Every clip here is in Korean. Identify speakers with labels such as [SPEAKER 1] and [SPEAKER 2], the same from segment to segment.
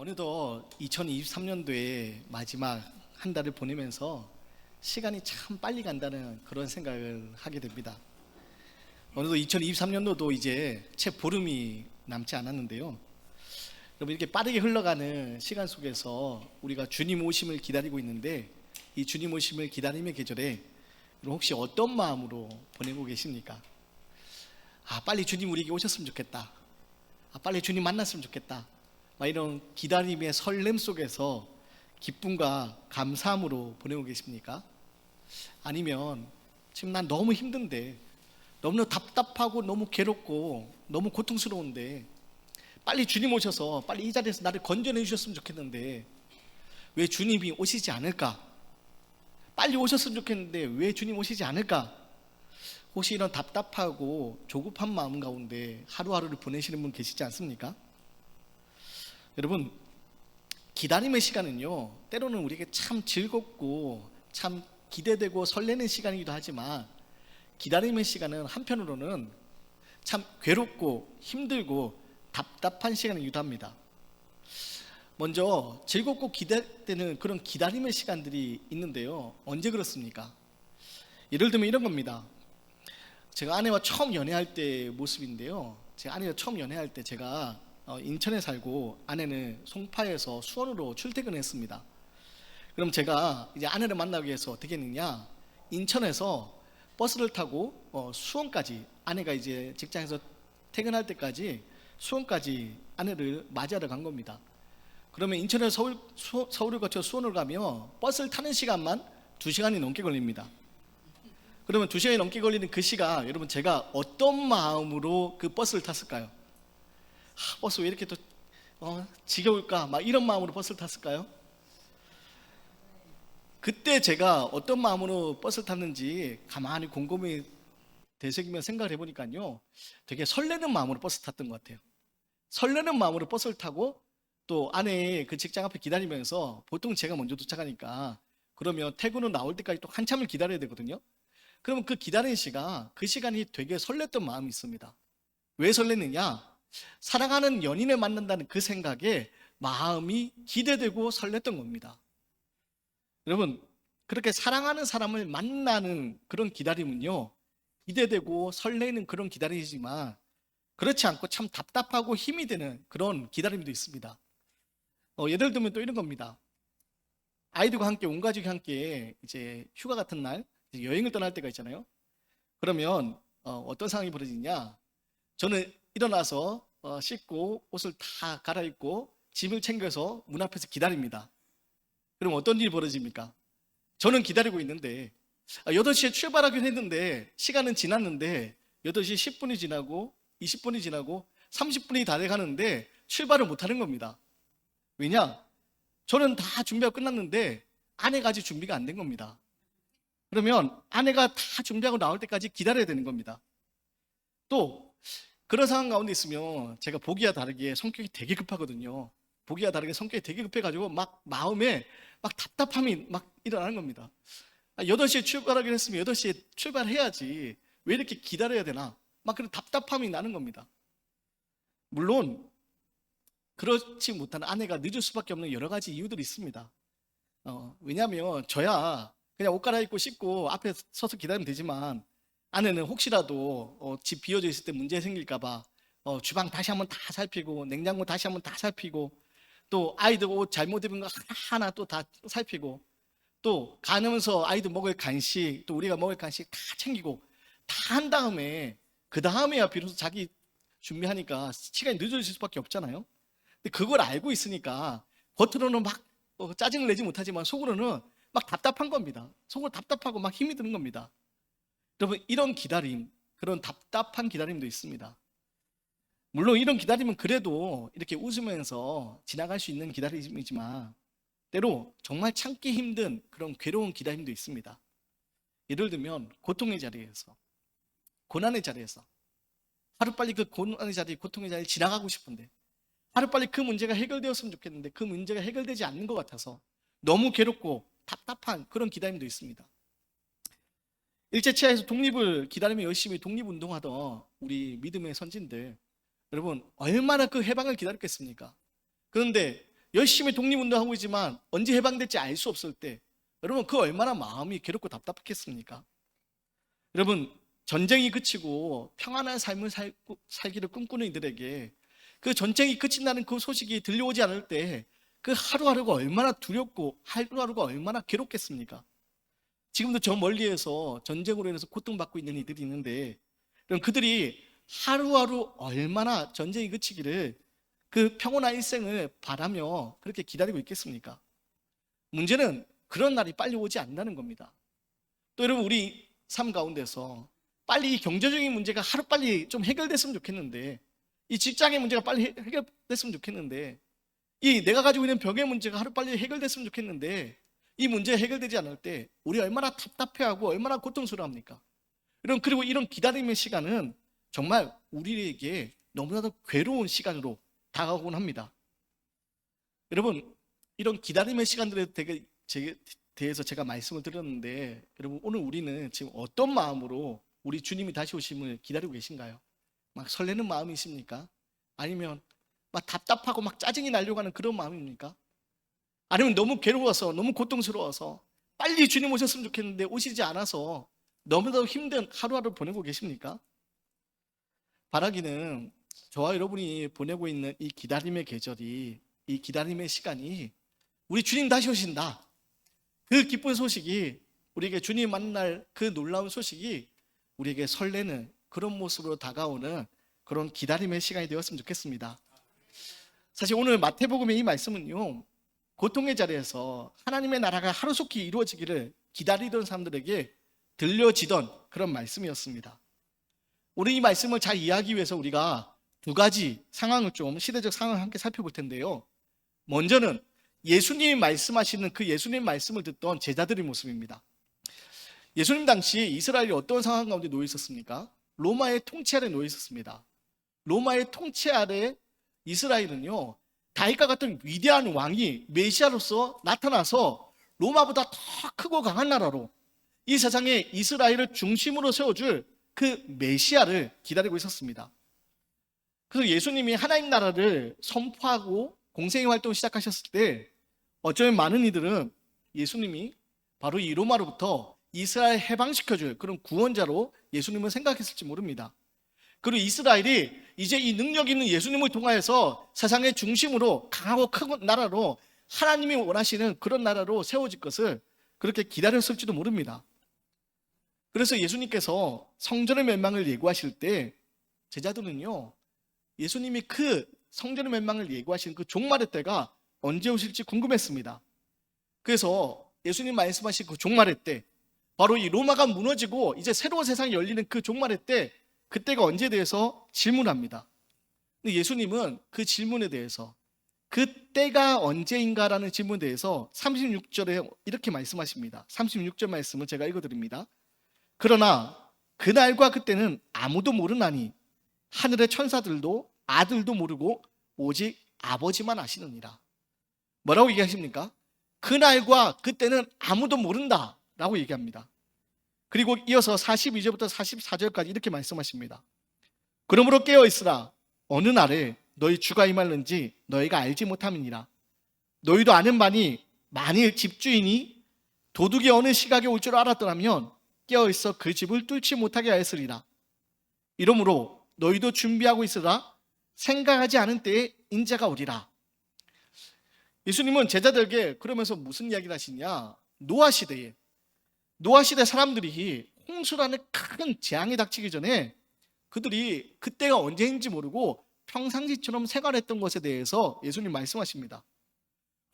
[SPEAKER 1] 어느덧 2023년도의 마지막 한 달을 보내면서 시간이 참 빨리 간다는 그런 생각을 하게 됩니다. 어느덧 2023년도도 이제 채 보름이 남지 않았는데요. 여러분, 이렇게 빠르게 흘러가는 시간 속에서 우리가 주님 오심을 기다리고 있는데, 이 주님 오심을 기다림의 계절에 여러분 혹시 어떤 마음으로 보내고 계십니까? 빨리 주님 우리에게 오셨으면 좋겠다. 빨리 주님 만났으면 좋겠다. 이런 기다림의 설렘 속에서 기쁨과 감사함으로 보내고 계십니까? 아니면 지금 난 너무 힘든데, 너무 답답하고 너무 괴롭고 너무 고통스러운데 빨리 주님 오셔서 빨리 이 자리에서 나를 건져내 주셨으면 좋겠는데 왜 주님이 오시지 않을까? 빨리 오셨으면 좋겠는데 왜 주님 오시지 않을까? 혹시 이런 답답하고 조급한 마음 가운데 하루하루를 보내시는 분 계시지 않습니까? 여러분, 기다림의 시간은요, 때로는 우리에게 참 즐겁고 참 기대되고 설레는 시간이기도 하지만, 기다림의 시간은 한편으로는 참 괴롭고 힘들고 답답한 시간이기도 합니다. 먼저 즐겁고 기대되는 그런 기다림의 시간들이 있는데요, 언제 그렇습니까? 예를 들면 이런 겁니다. 제가 아내와 처음 연애할 때 모습인데요, 제가 아내와 처음 연애할 때 제가 인천에 살고 아내는 송파에서 수원으로 출퇴근했습니다. 그럼 제가 이제 아내를 만나기 위해서 어떻게 했느냐, 인천에서 버스를 타고 수원까지, 아내가 이제 직장에서 퇴근할 때까지 수원까지 아내를 맞이하러 간 겁니다. 그러면 인천에서 서울을 거쳐 수원을 가면 버스를 타는 시간만 2시간이 넘게 걸립니다. 그러면 2시간이 넘게 걸리는 그 시간, 여러분 제가 어떤 마음으로 그 버스를 탔을까요? 버스 왜 이렇게 또 지겨울까? 이런 마음으로 버스를 탔을까요? 그때 제가 어떤 마음으로 버스를 탔는지 가만히 곰곰이 되새기며 생각을 해보니까요, 되게 설레는 마음으로 버스 탔던 것 같아요. 설레는 마음으로 버스를 타고 또 아내 그 직장 앞에 기다리면서, 보통 제가 먼저 도착하니까 그러면 퇴근 후 나올 때까지 또 한참을 기다려야 되거든요. 그러면 그 기다리는 시간, 그 시간이 되게 설렜던 마음이 있습니다. 왜 설렜느냐? 사랑하는 연인을 만난다는 그 생각에 마음이 기대되고 설렜던 겁니다. 여러분, 그렇게 사랑하는 사람을 만나는 그런 기다림은요, 기대되고 설레는 그런 기다림이지만 그렇지 않고 참 답답하고 힘이 되는 그런 기다림도 있습니다. 예를 들면 또 이런 겁니다. 아이들과 함께, 온 가족이 함께 이제 휴가 같은 날 이제 여행을 떠날 때가 있잖아요. 그러면 어떤 상황이 벌어지냐, 저는 일어나서 씻고 옷을 다 갈아입고 짐을 챙겨서 문 앞에서 기다립니다. 그럼 어떤 일이 벌어집니까? 저는 기다리고 있는데 8시에 출발하긴 했는데 시간은 지났는데 8시 10분이 지나고 20분이 지나고 30분이 다 돼가는데 출발을 못하는 겁니다. 왜냐? 저는 다 준비가 끝났는데 아내가 아직 준비가 안 된 겁니다. 그러면 아내가 다 준비하고 나올 때까지 기다려야 되는 겁니다. 또 그런 상황 가운데 있으면 제가 보기와 다르게 성격이 되게 급하거든요. 보기와 다르게 성격이 되게 급해가지고 막 마음에 막 답답함이 막 일어나는 겁니다. 8시에 출발하기로 했으면 8시에 출발해야지 왜 이렇게 기다려야 되나, 막 그런 답답함이 나는 겁니다. 물론 그렇지 못한 아내가 늦을 수밖에 없는 여러 가지 이유들이 있습니다. 왜냐하면 저야 그냥 옷 갈아입고 씻고 앞에 서서 기다리면 되지만, 아내는 혹시라도 집 비어져 있을 때 문제 생길까봐 주방 다시 한번 다 살피고, 냉장고 다시 한번 다 살피고, 또 아이들 옷 잘못 입은 거 하나하나 또 다 살피고, 또 가면서 아이들 먹을 간식, 또 우리가 먹을 간식 다 챙기고 다 한 다음에, 그 다음에야 비로소 자기 준비하니까 시간이 늦어질 수밖에 없잖아요. 근데 그걸 알고 있으니까 겉으로는 막 짜증을 내지 못하지만 속으로는 막 답답한 겁니다. 속으로 답답하고 막 힘이 드는 겁니다. 여러분, 이런 기다림, 그런 답답한 기다림도 있습니다. 물론 이런 기다림은 그래도 이렇게 웃으면서 지나갈 수 있는 기다림이지만 때로 정말 참기 힘든 그런 괴로운 기다림도 있습니다. 예를 들면 고통의 자리에서, 고난의 자리에서 하루빨리 그 고난의 자리, 고통의 자리를 지나가고 싶은데, 하루빨리 그 문제가 해결되었으면 좋겠는데 그 문제가 해결되지 않는 것 같아서 너무 괴롭고 답답한 그런 기다림도 있습니다. 일제치하에서 독립을 기다리며 열심히 독립운동하던 우리 믿음의 선진들, 여러분 얼마나 그 해방을 기다렸겠습니까? 그런데 열심히 독립운동하고 있지만 언제 해방될지 알 수 없을 때 여러분 그 얼마나 마음이 괴롭고 답답했겠습니까? 여러분 전쟁이 그치고 평안한 삶을 살기를 꿈꾸는 이들에게 그 전쟁이 그친다는 그 소식이 들려오지 않을 때 그 하루하루가 얼마나 두렵고 하루하루가 얼마나 괴롭겠습니까? 지금도 저 멀리에서 전쟁으로 인해서 고통받고 있는 이들이 있는데 그럼 그들이 하루하루 얼마나 전쟁이 그치기를 그 평온한 일생을 바라며 그렇게 기다리고 있겠습니까? 문제는 그런 날이 빨리 오지 않는다는 겁니다. 또 여러분 우리 삶 가운데서 빨리 이 경제적인 문제가 하루빨리 좀 해결됐으면 좋겠는데 이 직장의 문제가 빨리 해결됐으면 좋겠는데 이 내가 가지고 있는 병의 문제가 하루빨리 해결됐으면 좋겠는데 이 문제 해결되지 않을 때 우리 얼마나 답답해하고 얼마나 고통스러워합니까? 그리고 이런 기다림의 시간은 정말 우리에게 너무나도 괴로운 시간으로 다가오곤 합니다. 여러분 이런 기다림의 시간들에 대해서 제가 말씀을 드렸는데 여러분 오늘 우리는 지금 어떤 마음으로 우리 주님이 다시 오심을 기다리고 계신가요? 막 설레는 마음이십니까? 아니면 막 답답하고 막 짜증이 나려고 하는 그런 마음입니까? 아니면 너무 괴로워서 너무 고통스러워서 빨리 주님 오셨으면 좋겠는데 오시지 않아서 너무나도 힘든 하루하루 보내고 계십니까? 바라기는 저와 여러분이 보내고 있는 이 기다림의 계절이 이 기다림의 시간이 우리 주님 다시 오신다 그 기쁜 소식이 우리에게 주님 만날 그 놀라운 소식이 우리에게 설레는 그런 모습으로 다가오는 그런 기다림의 시간이 되었으면 좋겠습니다. 사실 오늘 마태복음의 이 말씀은요 고통의 자리에서 하나님의 나라가 하루속히 이루어지기를 기다리던 사람들에게 들려지던 그런 말씀이었습니다. 우리 이 말씀을 잘 이해하기 위해서 우리가 두 가지 상황을 좀 시대적 상황을 함께 살펴볼 텐데요. 먼저는 예수님이 말씀하시는 그 예수님 말씀을 듣던 제자들의 모습입니다. 예수님 당시 이스라엘이 어떤 상황 가운데 놓여 있었습니까? 로마의 통치 아래 놓여 있었습니다. 로마의 통치 아래 이스라엘은요 다윗과 같은 위대한 왕이 메시아로서 나타나서 로마보다 더 크고 강한 나라로 이 세상에 이스라엘을 중심으로 세워줄 그 메시아를 기다리고 있었습니다. 그래서 예수님이 하나님 나라를 선포하고 공생의 활동을 시작하셨을 때 어쩌면 많은 이들은 예수님이 바로 이 로마로부터 이스라엘 해방시켜줄 그런 구원자로 예수님을 생각했을지 모릅니다. 그리고 이스라엘이 이제 이 능력 있는 예수님을 통하여서 세상의 중심으로 강하고 큰 나라로 하나님이 원하시는 그런 나라로 세워질 것을 그렇게 기다렸을지도 모릅니다. 그래서 예수님께서 성전의 멸망을 예고하실 때 제자들은요 예수님이 그 성전의 멸망을 예고하신 그 종말의 때가 언제 오실지 궁금했습니다. 그래서 예수님 말씀하신 그 종말의 때 바로 이 로마가 무너지고 이제 새로운 세상이 열리는 그 종말의 때 그때가 언제에 대해서 질문합니다. 근데 예수님은 그 질문에 대해서 그때가 언제인가라는 질문에 대해서 36절에 이렇게 말씀하십니다. 36절 말씀을 제가 읽어드립니다. 그러나 그날과 그때는 아무도 모르나니 하늘의 천사들도 아들도 모르고 오직 아버지만 아시느니라. 뭐라고 얘기하십니까? 그날과 그때는 아무도 모른다 라고 얘기합니다. 그리고 이어서 42절부터 44절까지 이렇게 말씀하십니다. 그러므로 깨어있으라. 어느 날에 너희 주가 임할는지 너희가 알지 못함이니라. 너희도 아는 바니 만일 집주인이 도둑이 어느 시각에 올 줄 알았더라면 깨어있어 그 집을 뚫지 못하게 하였으리라. 이러므로 너희도 준비하고 있으라. 생각하지 않은 때에 인자가 오리라. 예수님은 제자들에게 그러면서 무슨 이야기를 하시냐? 노아 시대 사람들이 홍수라는 큰 재앙이 닥치기 전에 그들이 그때가 언제인지 모르고 평상시처럼 생활했던 것에 대해서 예수님 말씀하십니다.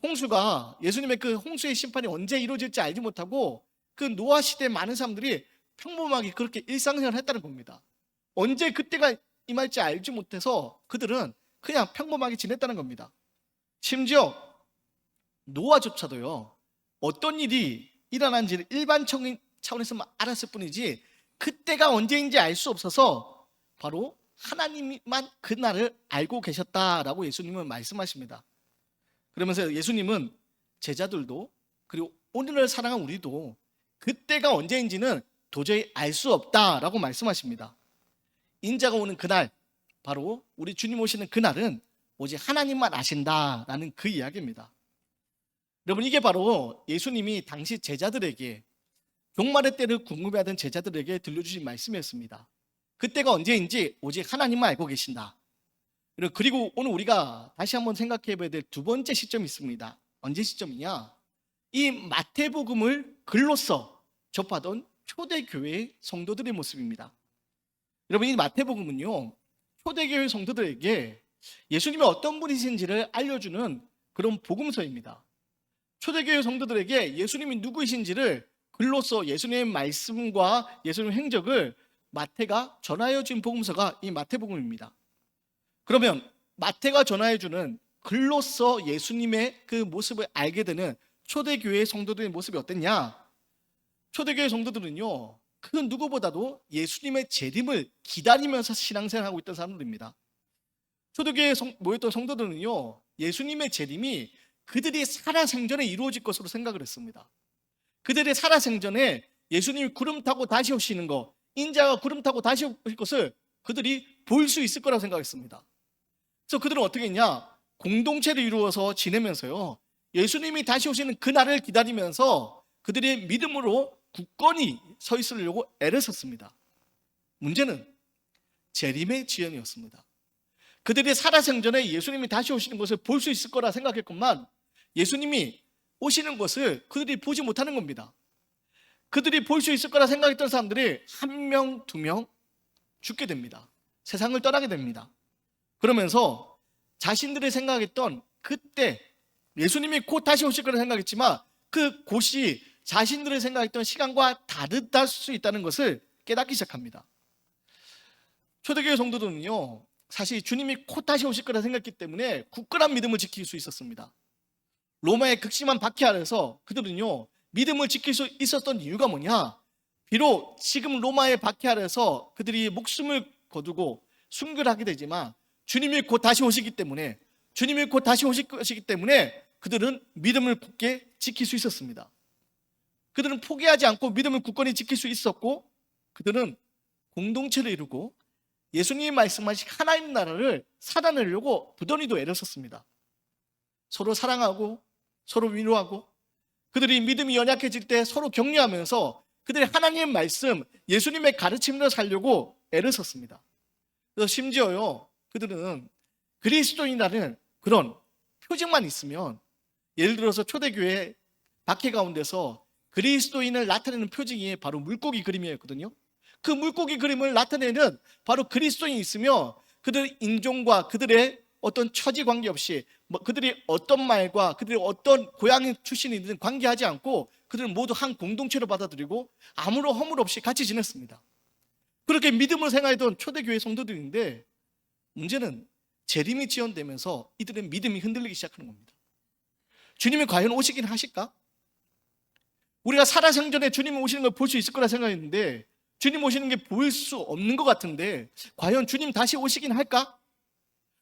[SPEAKER 1] 홍수가 예수님의 그 홍수의 심판이 언제 이루어질지 알지 못하고 그 노아 시대에 많은 사람들이 평범하게 그렇게 일상생활을 했다는 겁니다. 언제 그때가 임할지 알지 못해서 그들은 그냥 평범하게 지냈다는 겁니다. 심지어 노아조차도요 어떤 일이 일어난지를 일반적인 차원에서만 알았을 뿐이지 그때가 언제인지 알 수 없어서 바로 하나님만 그날을 알고 계셨다라고 예수님은 말씀하십니다. 그러면서 예수님은 제자들도 그리고 오늘을 사랑한 우리도 그때가 언제인지는 도저히 알 수 없다라고 말씀하십니다. 인자가 오는 그날, 바로 우리 주님 오시는 그날은 오직 하나님만 아신다라는 그 이야기입니다. 여러분, 이게 바로 예수님이 당시 제자들에게, 종말의 때를 궁금해하던 제자들에게 들려주신 말씀이었습니다. 그때가 언제인지 오직 하나님만 알고 계신다. 그리고 오늘 우리가 다시 한번 생각해 봐야 될 두 번째 시점이 있습니다. 언제 시점이냐? 이 마태복음을 글로써 접하던 초대교회 성도들의 모습입니다. 여러분, 이 마태복음은요, 초대교회 성도들에게 예수님이 어떤 분이신지를 알려주는 그런 복음서입니다. 초대교회 성도들에게 예수님이 누구이신지를 글로써 예수님의 말씀과 예수님의 행적을 마태가 전하여 준 복음서가 이 마태복음입니다. 그러면 마태가 전하여 주는 글로써 예수님의 그 모습을 알게 되는 초대교회 성도들의 모습이 어땠냐? 초대교회 성도들은요, 그 누구보다도 예수님의 재림을 기다리면서 신앙생활하고 있던 사람들입니다. 초대교회에 모였던 성도들은요, 예수님의 재림이 그들이 살아생전에 이루어질 것으로 생각을 했습니다. 그들의 살아생전에 예수님이 구름 타고 다시 오시는 것, 인자가 구름 타고 다시 오실 것을 그들이 볼 수 있을 거라고 생각했습니다. 그래서 그들은 어떻게 했냐? 공동체를 이루어서 지내면서요, 예수님이 다시 오시는 그날을 기다리면서 그들의 믿음으로 굳건히 서 있으려고 애를 썼습니다. 문제는 재림의 지연이었습니다. 그들이 살아생전에 예수님이 다시 오시는 것을 볼 수 있을 거라 생각했건만 예수님이 오시는 것을 그들이 보지 못하는 겁니다. 그들이 볼 수 있을 거라 생각했던 사람들이 한 명, 두 명 죽게 됩니다. 세상을 떠나게 됩니다. 그러면서 자신들이 생각했던 그때 예수님이 곧 다시 오실 거라 생각했지만 그 곧이 자신들이 생각했던 시간과 다르다 수 있다는 것을 깨닫기 시작합니다. 초대교회 성도들은요, 사실 주님이 곧 다시 오실 거라 생각했기 때문에 굳건한 믿음을 지킬 수 있었습니다. 로마의 극심한 박해 아래서 그들은요, 믿음을 지킬 수 있었던 이유가 뭐냐? 비록 지금 로마의 박해 아래서 그들이 목숨을 거두고 순교를 하게 되지만 주님이 곧 다시 오시기 때문에, 주님이 곧 다시 오실 것이기 때문에 그들은 믿음을 굳게 지킬 수 있었습니다. 그들은 포기하지 않고 믿음을 굳건히 지킬 수 있었고, 그들은 공동체를 이루고 예수님이 말씀하신 하나님 나라를 살아내려고 부단히도 애를 썼습니다. 서로 사랑하고 서로 위로하고, 그들이 믿음이 연약해질 때 서로 격려하면서 그들이 하나님의 말씀, 예수님의 가르침을 살려고 애를 썼습니다. 그래서 심지어요, 그들은 그리스도인이라는 그런 표징만 있으면, 예를 들어서 초대교회 박해 가운데서 그리스도인을 나타내는 표징이 바로 물고기 그림이었거든요. 그 물고기 그림을 나타내는 바로 그리스도인이 있으며 그들의 인종과 그들의 어떤 처지 관계없이, 그들이 어떤 말과 그들이 어떤 고향 출신이든 관계하지 않고 그들은 모두 한 공동체로 받아들이고 아무런 허물 없이 같이 지냈습니다. 그렇게 믿음을 생활했던 초대교회 성도들인데, 문제는 재림이 지연되면서 이들의 믿음이 흔들리기 시작하는 겁니다. 주님이 과연 오시긴 하실까? 우리가 살아생전에 주님이 오시는 걸 볼 수 있을 거라 생각했는데 주님 오시는 게 보일 수 없는 것 같은데, 과연 주님 다시 오시긴 할까?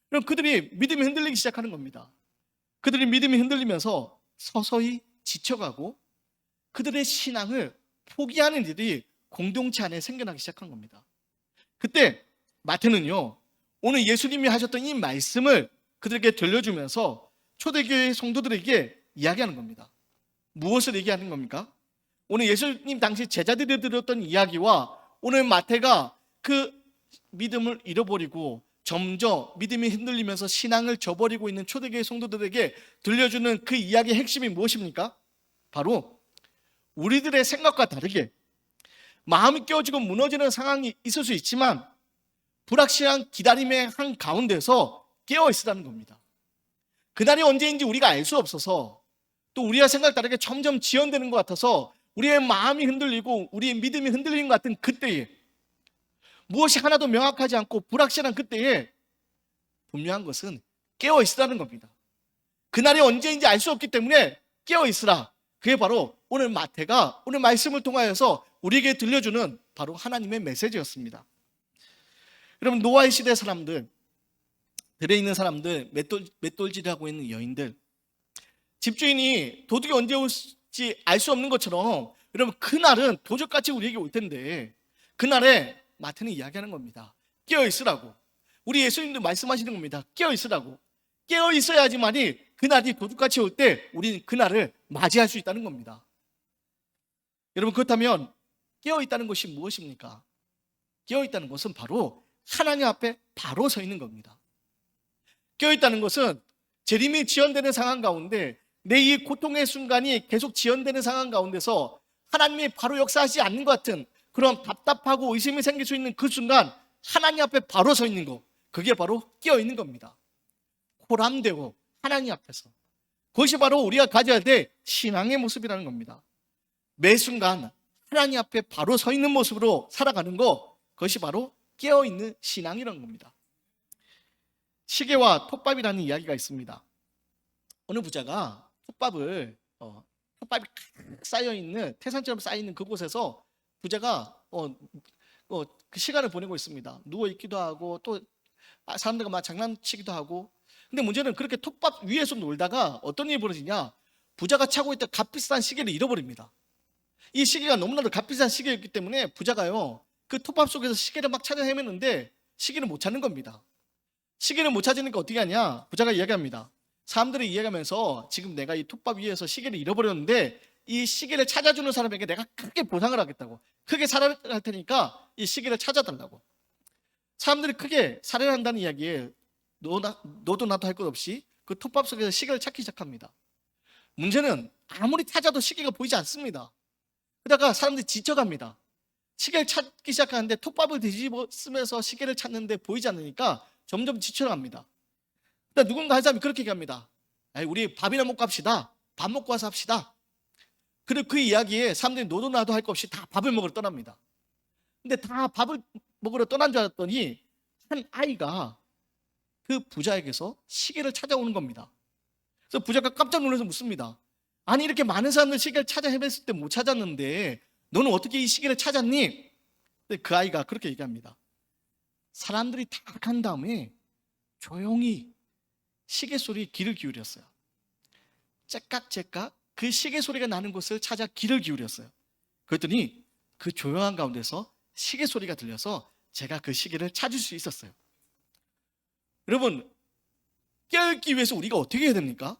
[SPEAKER 1] 그럼 그들이 믿음이 흔들리기 시작하는 겁니다. 그들이 믿음이 흔들리면서 서서히 지쳐가고 그들의 신앙을 포기하는 일이 공동체 안에 생겨나기 시작한 겁니다. 그때 마태는요, 오늘 예수님이 하셨던 이 말씀을 그들에게 들려주면서 초대교회 성도들에게 이야기하는 겁니다. 무엇을 얘기하는 겁니까? 오늘 예수님 당시 제자들이 들었던 이야기와 오늘 마태가 그 믿음을 잃어버리고 점점 믿음이 흔들리면서 신앙을 저버리고 있는 초대교회 성도들에게 들려주는 그 이야기의 핵심이 무엇입니까? 바로 우리들의 생각과 다르게 마음이 깨어지고 무너지는 상황이 있을 수 있지만 불확실한 기다림의 한 가운데서 깨어있으라는 겁니다. 그날이 언제인지 우리가 알 수 없어서, 또 우리와 생각 다르게 점점 지연되는 것 같아서 우리의 마음이 흔들리고 우리의 믿음이 흔들리는 것 같은 그때에, 무엇이 하나도 명확하지 않고 불확실한 그때에 분명한 것은 깨어있으라는 겁니다. 그날이 언제인지 알 수 없기 때문에 깨어있으라. 그게 바로 오늘 마태가 오늘 말씀을 통하여서 우리에게 들려주는 바로 하나님의 메시지였습니다. 여러분, 노아의 시대 사람들, 들에 있는 사람들, 맷돌질을 하고 있는 여인들, 집주인이 도둑이 언제 올지 알 수 없는 것처럼 여러분 그날은 도적같이 우리에게 올 텐데, 그날에 마태는 이야기하는 겁니다. 깨어있으라고. 우리 예수님도 말씀하시는 겁니다. 깨어있으라고. 깨어 있어야지만이 그날이 도둑같이 올 때 우리는 그날을 맞이할 수 있다는 겁니다. 여러분, 그렇다면 깨어 있다는 것이 무엇입니까? 깨어 있다는 것은 바로 하나님 앞에 바로 서 있는 겁니다. 깨어 있다는 것은 재림이 지연되는 상황 가운데 내 이 고통의 순간이 계속 지연되는 상황 가운데서 하나님이 바로 역사하지 않는 것 같은 그런 답답하고 의심이 생길 수 있는 그 순간 하나님 앞에 바로 서 있는 것, 그게 바로 깨어 있는 겁니다. 호람되고 하나님 앞에서, 그것이 바로 우리가 가져야 될 신앙의 모습이라는 겁니다. 매 순간 하나님 앞에 바로 서 있는 모습으로 살아가는 것, 그것이 바로 깨어있는 신앙이라는 겁니다. 시계와 톱밥이라는 이야기가 있습니다. 어느 부자가 톱밥이 가득 쌓여있는, 태산처럼 쌓여있는 그곳에서 부자가 그 시간을 보내고 있습니다. 누워있기도 하고 또 사람들과 막 장난치기도 하고. 근데 문제는 그렇게 톱밥 위에서 놀다가 어떤 일이 벌어지냐, 부자가 차고 있던 값비싼 시계를 잃어버립니다. 이 시계가 너무나도 값비싼 시계였기 때문에 부자가요, 그 톱밥 속에서 시계를 막 찾아 헤매는데 시계를 못 찾는 겁니다. 시계를 못 찾으니까 어떻게 하냐, 부자가 이야기합니다. 사람들이 이야기하면서 지금 내가 이 톱밥 위에서 시계를 잃어버렸는데 이 시계를 찾아주는 사람에게 내가 크게 보상을 하겠다고, 크게 살해를 할 테니까 이 시계를 찾아달라고. 사람들이 크게 살해를 한다는 이야기에 너도 나도 할 것 없이 그 톱밥 속에서 시계를 찾기 시작합니다. 문제는 아무리 찾아도 시계가 보이지 않습니다. 그러다가 사람들이 지쳐갑니다. 시계를 찾기 시작하는데 톱밥을 뒤집어 쓰면서 시계를 찾는데 보이지 않으니까 점점 지쳐갑니다. 그러다 누군가 한 사람이 그렇게 얘기합니다. 우리 밥이나 먹고 합시다. 밥 먹고 와서 합시다. 그리고 그 이야기에 사람들이 너도 나도 할 것 없이 다 밥을 먹으러 떠납니다. 근데 다 밥을 먹으러 떠난 줄 알았더니 한 아이가 그 부자에게서 시계를 찾아오는 겁니다. 그래서 부자가 깜짝 놀라서 묻습니다. 아니, 이렇게 많은 사람들 시계를 찾아 헤맸을 때 못 찾았는데 너는 어떻게 이 시계를 찾았니? 근데 그 아이가 그렇게 얘기합니다. 사람들이 다 간 다음에 조용히 시계 소리에 귀를 기울였어요. 째깍째깍 그 시계 소리가 나는 곳을 찾아 귀를 기울였어요. 그랬더니 그 조용한 가운데서 시계 소리가 들려서 제가 그 시계를 찾을 수 있었어요. 여러분, 깨어있기 위해서 우리가 어떻게 해야 됩니까?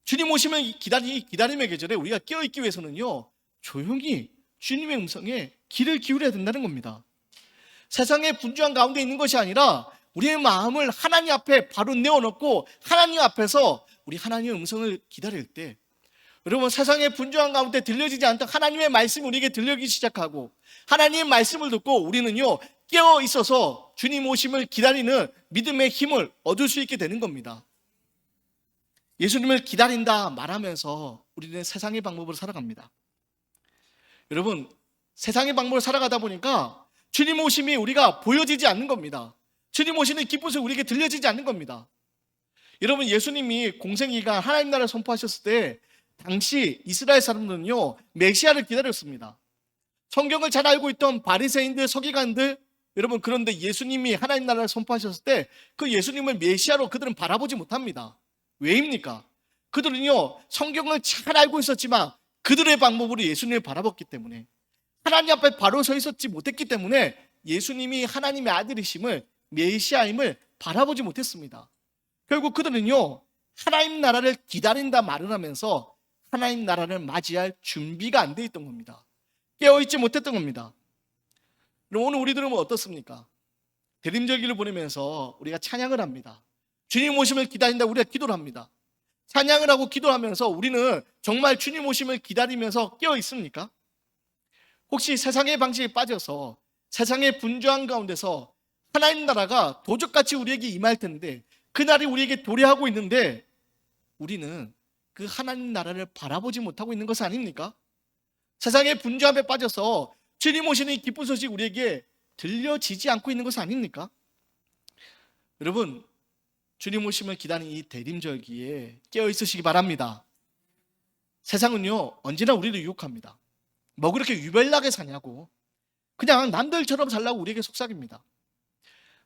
[SPEAKER 1] 주님 오시면 기다림의 계절에 우리가 깨어있기 위해서는요, 조용히 주님의 음성에 귀를 기울여야 된다는 겁니다. 세상의 분주한 가운데 있는 것이 아니라 우리의 마음을 하나님 앞에 바로 내어놓고 하나님 앞에서 우리 하나님의 음성을 기다릴 때, 여러분, 세상의 분주한 가운데 들려지지 않던 하나님의 말씀이 우리에게 들려지기 시작하고 하나님의 말씀을 듣고 우리는요, 깨어 있어서 주님 오심을 기다리는 믿음의 힘을 얻을 수 있게 되는 겁니다. 예수님을 기다린다 말하면서 우리는 세상의 방법으로 살아갑니다. 여러분, 세상의 방법으로 살아가다 보니까 주님 오심이 우리가 보여지지 않는 겁니다. 주님 오시는 기쁜 소리 우리에게 들려지지 않는 겁니다. 여러분, 예수님이 공생이가 하나님 나라를 선포하셨을 때 당시 이스라엘 사람들은요, 메시아를 기다렸습니다. 성경을 잘 알고 있던 바리새인들, 서기관들, 여러분, 그런데 예수님이 하나님 나라를 선포하셨을 때 그 예수님을 메시아로 그들은 바라보지 못합니다. 왜입니까? 그들은요, 성경을 잘 알고 있었지만 그들의 방법으로 예수님을 바라봤기 때문에, 하나님 앞에 바로 서 있었지 못했기 때문에 예수님이 하나님의 아들이심을, 메시아임을 바라보지 못했습니다. 결국 그들은요, 하나님 나라를 기다린다 말을 하면서 하나님 나라를 맞이할 준비가 안 돼 있던 겁니다. 깨어있지 못했던 겁니다. 그럼 오늘 우리들은 어떻습니까? 대림절기를 보내면서 우리가 찬양을 합니다. 주님 오심을 기다린다 우리가 기도를 합니다. 찬양을 하고 기도하면서 우리는 정말 주님 오심을 기다리면서 깨어 있습니까? 혹시 세상의 방식에 빠져서 세상의 분주한 가운데서 하나님 나라가 도적같이 우리에게 임할 텐데 그날이 우리에게 도래하고 있는데 우리는 그 하나님 나라를 바라보지 못하고 있는 것은 아닙니까? 세상의 분주함에 빠져서 주님 오시는 기쁜 소식 우리에게 들려지지 않고 있는 것은 아닙니까? 여러분, 주님 오심을 기다리는 이 대림절기에 깨어 있으시기 바랍니다. 세상은요, 언제나 우리를 유혹합니다. 뭐 그렇게 유별나게 사냐고, 그냥 남들처럼 살라고 우리에게 속삭입니다.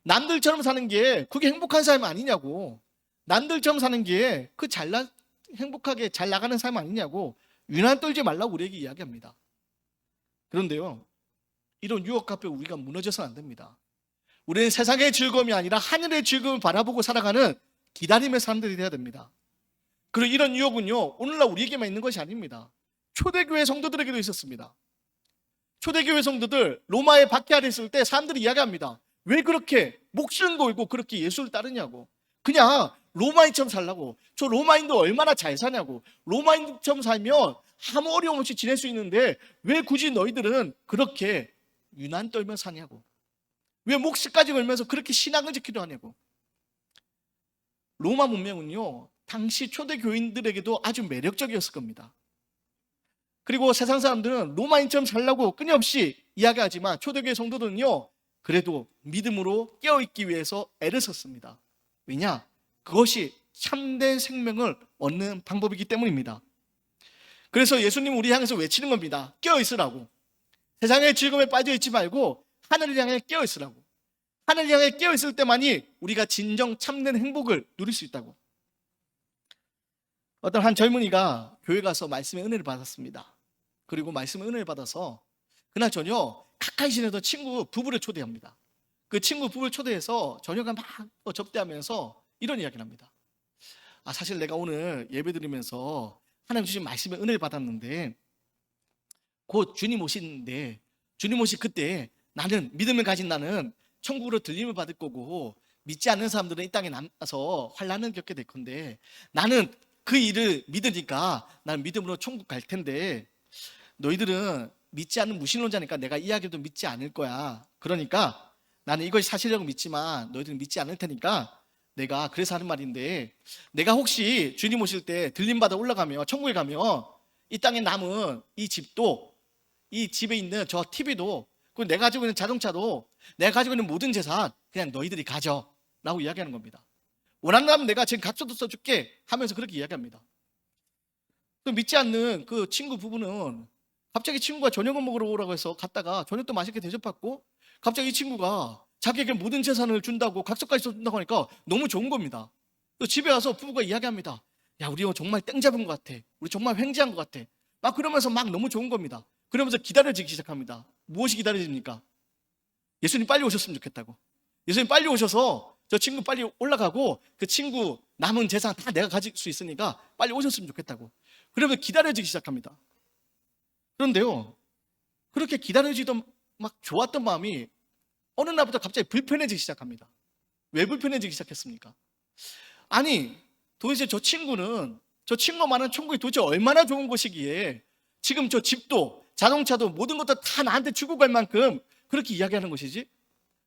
[SPEAKER 1] 남들처럼 사는 게 그게 행복한 삶 아니냐고, 남들처럼 사는 게 그 행복하게 잘 나가는 삶 아니냐고 유난 떨지 말라고 우리에게 이야기합니다. 그런데요, 이런 유혹 앞에 우리가 무너져서는 안 됩니다. 우리는 세상의 즐거움이 아니라 하늘의 즐거움을 바라보고 살아가는 기다림의 사람들이 되어야 됩니다. 그리고 이런 유혹은요, 오늘날 우리에게만 있는 것이 아닙니다. 초대교회 성도들에게도 있었습니다. 초대교회 성도들 로마에 박해하려 했을 때 사람들이 이야기합니다. 왜 그렇게 목숨 걸고 그렇게 예수를 따르냐고. 그냥 로마인처럼 살라고. 저 로마인도 얼마나 잘 사냐고. 로마인처럼 살면 아무 어려움 없이 지낼 수 있는데 왜 굳이 너희들은 그렇게 유난 떨며 사냐고. 왜 목숨까지 걸면서 그렇게 신앙을 지키려 하냐고. 로마 문명은요, 당시 초대 교인들에게도 아주 매력적이었을 겁니다. 그리고 세상 사람들은 로마인처럼 살라고 끊임없이 이야기하지만 초대교회 성도들은요, 그래도 믿음으로 깨어있기 위해서 애를 썼습니다. 왜냐? 그것이 참된 생명을 얻는 방법이기 때문입니다. 그래서 예수님 우리 향해서 외치는 겁니다. 깨어있으라고. 세상의 즐거움에 빠져있지 말고 하늘을 향해 깨어있으라고. 하늘을 향해 깨어있을 때만이 우리가 진정 참된 행복을 누릴 수 있다고. 어떤 한 젊은이가 교회 가서 말씀의 은혜를 받았습니다. 그리고 말씀의 은혜를 받아서 그날 저녁 가까이 지내던 친구 부부를 초대합니다. 그 친구 부부를 초대해서 저녁에 막 접대하면서 이런 이야기를 합니다. 사실 내가 오늘 예배드리면서 하나님 주신 말씀의 은혜를 받았는데 곧 주님 오시는데 주님 오실 그때 나는 믿음을 가진 나는 천국으로 들림을 받을 거고 믿지 않는 사람들은 이 땅에 남아서 환난을 겪게 될 건데 나는 그 일을 믿으니까 나는 믿음으로 천국 갈 텐데 너희들은 믿지 않는 무신론자니까 내가 이야기도 믿지 않을 거야. 그러니까 나는 이것이 사실이라고 믿지만 너희들은 믿지 않을 테니까 내가 그래서 하는 말인데 내가 혹시 주님 오실 때 들림받아 올라가면 천국에 가면 이 땅에 남은 이 집도 이 집에 있는 저 TV도 그리고 내가 가지고 있는 자동차도 내가 가지고 있는 모든 재산 그냥 너희들이 가져 라고 이야기하는 겁니다. 원한다면 내가 지금 값줘도 써줄게 하면서 그렇게 이야기합니다. 믿지 않는 그 친구 부부는 갑자기 친구가 저녁을 먹으러 오라고 해서 갔다가 저녁도 맛있게 대접받고 갑자기 이 친구가 자기에게 모든 재산을 준다고 각서까지 써준다고 하니까 너무 좋은 겁니다. 집에 와서 부부가 이야기합니다. 야, 우리 정말 땡 잡은 것 같아. 우리 정말 횡재한 것 같아. 막 그러면서 막 너무 좋은 겁니다. 그러면서 기다려지기 시작합니다. 무엇이 기다려집니까? 예수님 빨리 오셨으면 좋겠다고. 예수님 빨리 오셔서 저 친구 빨리 올라가고 그 친구 남은 재산 다 내가 가질 수 있으니까 빨리 오셨으면 좋겠다고. 그러면서 기다려지기 시작합니다. 그런데요, 그렇게 기다려지던 막 좋았던 마음이 어느 날부터 갑자기 불편해지기 시작합니다. 왜 불편해지기 시작했습니까? 아니, 도대체 저 친구가 말하는 천국이 도대체 얼마나 좋은 곳이기에 지금 저 집도 자동차도 모든 것도 다 나한테 주고 갈 만큼 그렇게 이야기하는 것이지?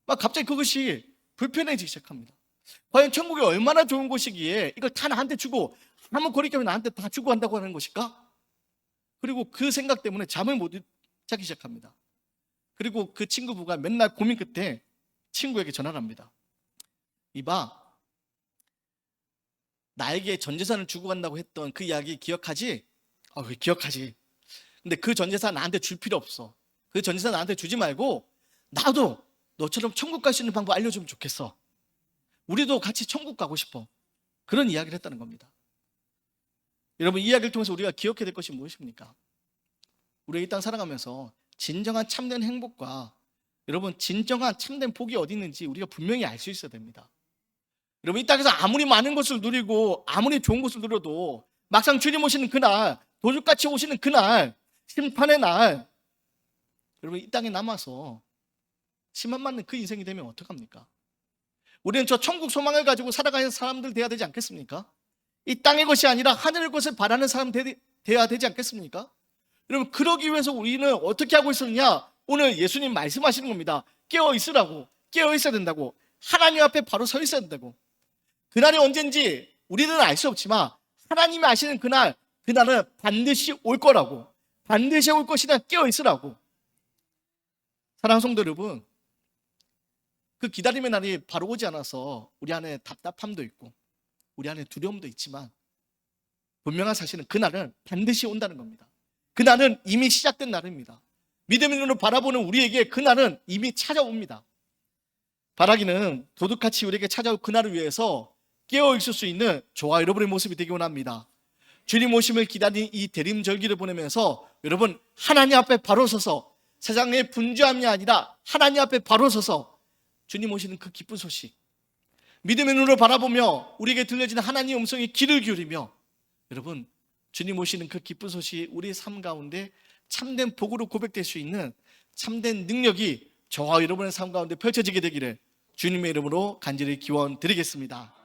[SPEAKER 1] 막 갑자기 그것이 불편해지기 시작합니다. 과연 천국이 얼마나 좋은 곳이기에 이걸 다 나한테 주고 아무 거리낌 없이 나한테 다 주고 한다고 하는 것일까? 그리고 그 생각 때문에 잠을 못 자기 시작합니다. 그리고 그 친구 부부가 맨날 고민 끝에 친구에게 전화를 합니다. 이봐, 나에게 전 재산을 주고 간다고 했던 그 이야기 기억하지? 왜 기억하지? 근데 그 전 재산 나한테 줄 필요 없어. 그 전 재산 나한테 주지 말고 나도 너처럼 천국 갈 수 있는 방법 알려주면 좋겠어. 우리도 같이 천국 가고 싶어. 그런 이야기를 했다는 겁니다. 여러분, 이 이야기를 통해서 우리가 기억해야 될 것이 무엇입니까? 우리가 이 땅 살아가면서 진정한 참된 행복과 여러분 진정한 참된 복이 어디 있는지 우리가 분명히 알 수 있어야 됩니다. 여러분, 이 땅에서 아무리 많은 것을 누리고 아무리 좋은 것을 누려도 막상 주님 오시는 그날, 도둑같이 오시는 그날, 심판의 날, 여러분 이 땅에 남아서 심한 맞는 그 인생이 되면 어떡합니까? 우리는 저 천국 소망을 가지고 살아가는 사람들 되어야 되지 않겠습니까? 이 땅의 것이 아니라 하늘의 것을 바라는 사람 되어야 되지 않겠습니까? 여러분, 그러기 위해서 우리는 어떻게 하고 있었느냐? 오늘 예수님 말씀하시는 겁니다. 깨어 있으라고. 깨어 있어야 된다고. 하나님 앞에 바로 서 있어야 된다고. 그날이 언젠지 우리는 알 수 없지만 하나님이 아시는 그날은 반드시 올 거라고. 반드시 올 것이다. 깨어 있으라고. 사랑하는 성도 여러분, 그 기다림의 날이 바로 오지 않아서 우리 안에 답답함도 있고 우리 안에 두려움도 있지만 분명한 사실은 그날은 반드시 온다는 겁니다. 그날은 이미 시작된 날입니다. 믿음의 눈으로 바라보는 우리에게 그날은 이미 찾아옵니다. 바라기는 도둑같이 우리에게 찾아올 그날을 위해서 깨어있을 수 있는 저와 여러분의 모습이 되기 원합니다. 주님 오심을 기다린 이 대림절기를 보내면서 여러분 하나님 앞에 바로 서서 세상의 분주함이 아니라 하나님 앞에 바로 서서 주님 오시는 그 기쁜 소식, 믿음의 눈으로 바라보며 우리에게 들려지는 하나님의 음성에 귀를 기울이며, 여러분, 주님 오시는 그 기쁜 소식이 우리의 삶 가운데 참된 복으로 고백될 수 있는 참된 능력이 저와 여러분의 삶 가운데 펼쳐지게 되기를 주님의 이름으로 간절히 기원드리겠습니다.